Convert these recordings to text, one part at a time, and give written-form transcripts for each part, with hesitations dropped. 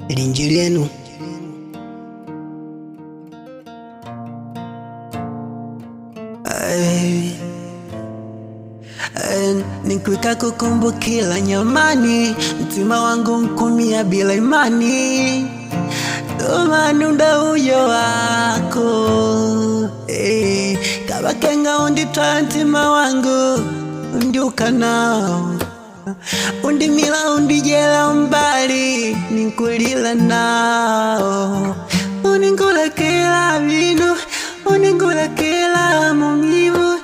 Injili yenu. Nikwika kukumbukila nyamani, mtima wangu mkumia bila imani, domanunda uyo wako kabakenga unditwa mtima wangu, undiuka nao undimila undijela mbali, ninkulila nao uningulakela vino, uningulakela mumivu,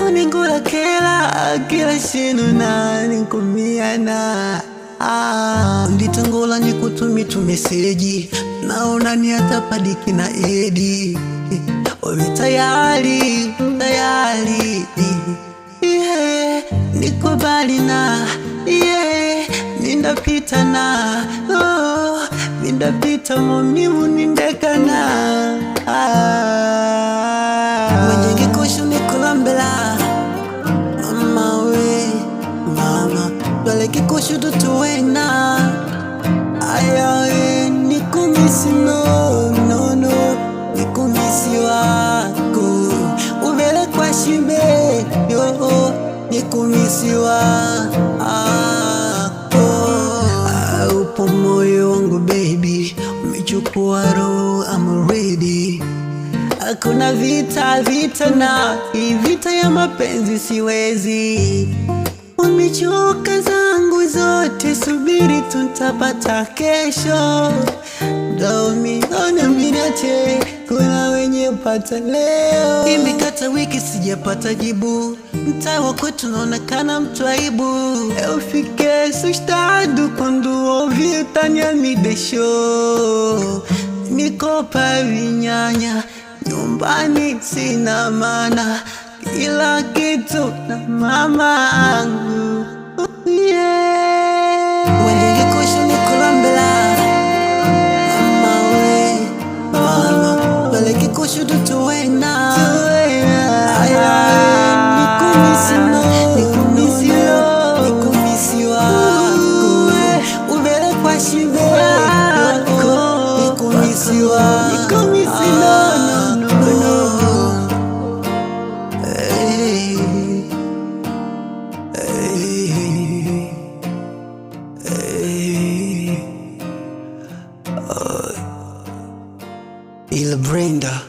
uningulakela kila shinu na ninkumiana. Nditangula nikutumitu meseji, naona ni atapadiki na edi, ovi tayari, tayari, nikubali na nindapita na nindapita mumivu nindekana. Mwenye kushu nikulambela mama we mama, dwale kikushu tutuwena ayawe nikumisi no nikumisi wako uvele kwa shimbe yo nikumisi wako. Upo moyo wangu baby, umechukua roho, I'm ready. Hakuna vita na vita ya mapenzi siwezi. Umechoka zangu zote, subiri tutapata kesho. Domi ona miniache, kuna wenye pata leo. Imekata wiki sijapata jibu, mtaa wa kwetu naonekana mtu aibu. Ufike sushtadu kundu ovi tanya midesho, nikopa vinyanya nyumbani sina mana, kila kitu na mama angu. Wendenge kushu nikulambela mama we mama, wale kikushu tutuwena nikumisi wako uvele kwa shibe yako, nikumisi wako Il Brenda.